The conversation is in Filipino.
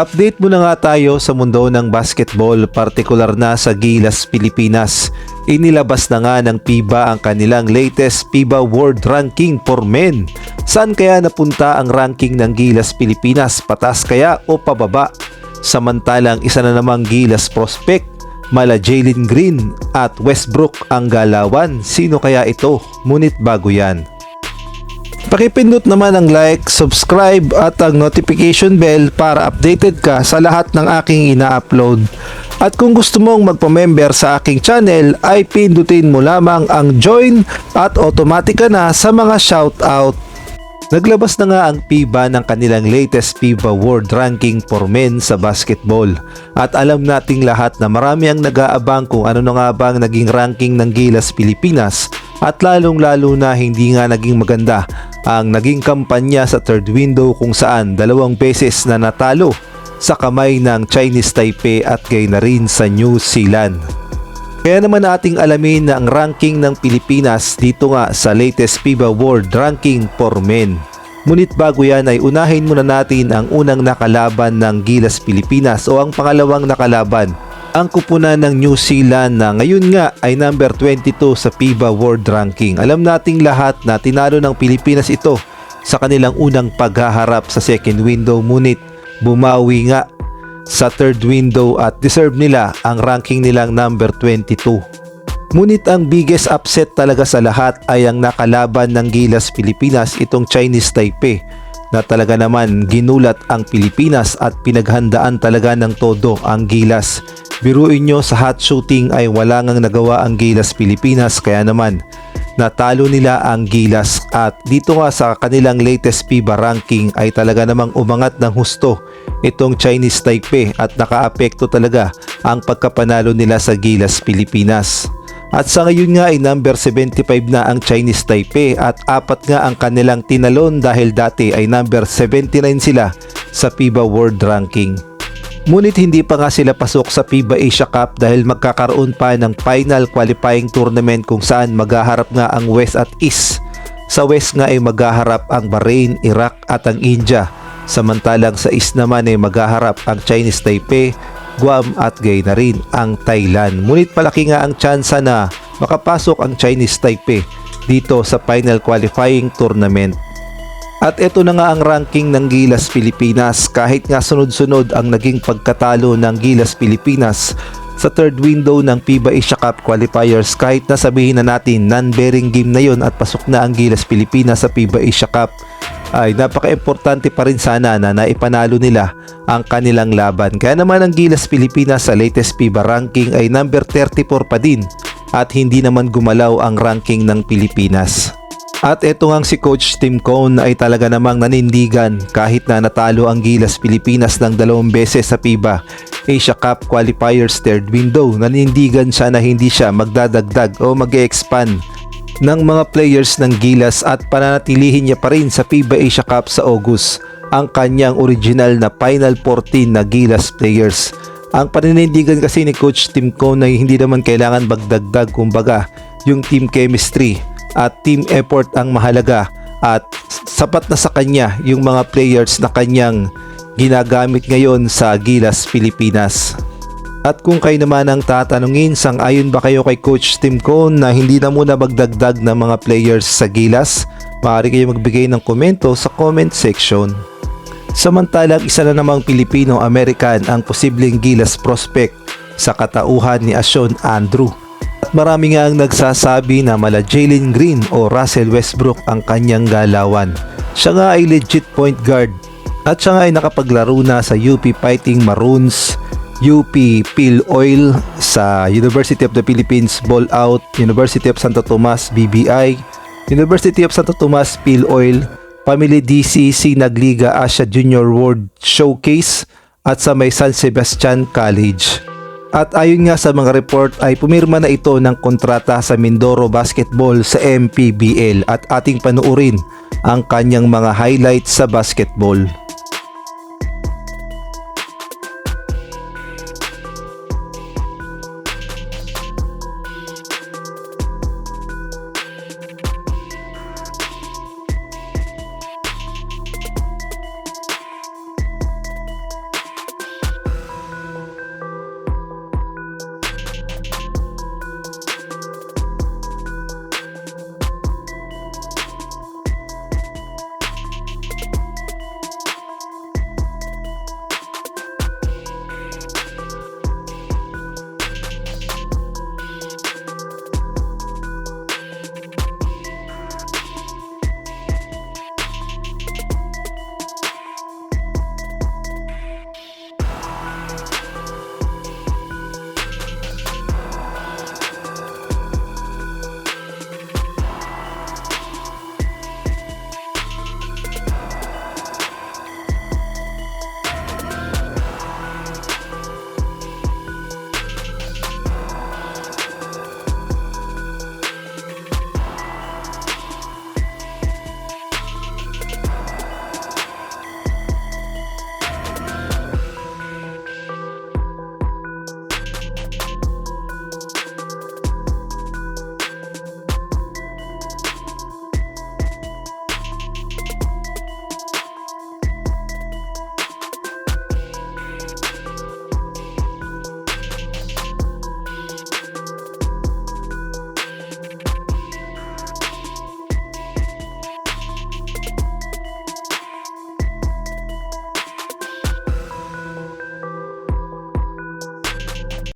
Update muna nga tayo sa mundo ng basketball, partikular na sa Gilas, Pilipinas. Inilabas na nga ng FIBA ang kanilang latest FIBA World Ranking for Men. Saan kaya napunta ang ranking ng Gilas, Pilipinas? Patas kaya o pababa? Samantalang isa na namang Gilas prospect, mala Jalen Green at Westbrook ang galawan. Sino kaya ito? Ngunit bago yan, pakipindot naman ang like, subscribe at ang notification bell para updated ka sa lahat ng aking ina-upload. At kung gusto mong magpa-member sa aking channel ay pindutin mo lamang ang join at automatic ka na sa mga shoutout. Naglabas na nga ang FIBA ng kanilang latest FIBA World Ranking for Men sa basketball. At alam nating lahat na marami ang nag-aabang kung ano na nga ba ang naging ranking ng Gilas, Pilipinas. At lalong-lalo na hindi nga naging maganda ang naging kampanya sa third window kung saan 2 beses na natalo sa kamay ng Chinese Taipei at gayon na rin sa New Zealand. Kaya naman ating alamin na ang ranking ng Pilipinas dito nga sa latest FIBA World Ranking for Men. Ngunit bago yan ay unahin muna natin ang unang nakalaban ng Gilas, Pilipinas o ang pangalawang nakalaban, ang kupunan ng New Zealand na ngayon nga ay number 22 sa FIBA World Ranking. Alam nating lahat na tinalo ng Pilipinas ito sa kanilang unang paghaharap sa second window, ngunit bumawi nga sa third window at deserve nila ang ranking nilang number 22. Ngunit ang biggest upset talaga sa lahat ay ang nakalaban ng Gilas, Pilipinas, itong Chinese Taipei, na talaga naman ginulat ang Pilipinas at pinaghandaan talaga ng todo ang Gilas. Biruin nyo, sa hot shooting ay wala ngang nagawa ang Gilas, Pilipinas, kaya naman natalo nila ang Gilas. At dito nga sa kanilang latest FIBA ranking ay talaga namang umangat ng husto itong Chinese Taipei at nakaapekto talaga ang pagkapanalo nila sa Gilas, Pilipinas. At sa ngayon nga ay number 75 na ang Chinese Taipei at 4 nga ang kanilang tinalon dahil dati ay number 79 sila sa FIBA World Ranking. Ngunit hindi pa nga sila pasok sa FIBA Asia Cup dahil magkakaroon pa ng final qualifying tournament kung saan maghaharap nga ang West at East. Sa West nga ay maghaharap ang Bahrain, Iraq at ang India. Samantalang sa East naman ay maghaharap ang Chinese Taipei, Guam at gayon na rin ang Thailand. Ngunit malaki nga ang tsansa na makapasok ang Chinese Taipei dito sa final qualifying tournament. At ito na nga ang ranking ng Gilas, Pilipinas. Kahit nga sunod-sunod ang naging pagkatalo ng Gilas, Pilipinas sa third window ng FIBA Asia Cup qualifiers, kahit na sabihin na natin non-bearing game na yon at pasok na ang Gilas, Pilipinas sa FIBA Asia Cup, ay napaka-importante pa rin sana na naipanalo nila ang kanilang laban. Kaya naman ang Gilas, Pilipinas sa latest FIBA ranking ay number 34 pa din at hindi naman gumalaw ang ranking ng Pilipinas. At ito ngang si Coach Tim Cone ay talaga namang nanindigan kahit na natalo ang Gilas, Pilipinas ng 2 beses sa FIBA Asia Cup qualifiers third window. Nanindigan siya na hindi siya magdadagdag o mag-expand ng mga players ng Gilas at pananatilihin niya pa rin sa FIBA Asia Cup sa August ang kanyang original na Final 14 na Gilas players. Ang paninindigan kasi ni Coach Tim Cone ay hindi naman kailangan magdagdag, kumbaga yung team chemistry at team effort ang mahalaga at sapat na sa kanya yung mga players na kanyang ginagamit ngayon sa Gilas, Pilipinas. At kung kayo naman ang tatanungin, sang-ayon ba kayo kay Coach Tim Cone na hindi na muna magdagdag ng mga players sa Gilas? Maaari kayo magbigay ng komento sa comment section. Samantalang isa na namang Pilipino-American ang posibleng Gilas prospect sa katauhan ni Ashawn Andrew. At marami nga ang nagsasabi na mala Jalen Green o Russell Westbrook ang kanyang galawan. Siya nga ay legit point guard at siya nga ay nakapaglaro na sa UP Fighting Maroons, UP Phil Oil, sa University of the Philippines Ball Out, University of Santo Tomas BBI, University of Santo Tomas Phil Oil, Family DCC Nagliga Asia Junior World Showcase at sa may San Sebastian College. At ayon nga sa mga report ay pumirma na ito ng kontrata sa Mindoro Basketball sa MPBL at ating panuorin ang kanyang mga highlights sa basketball.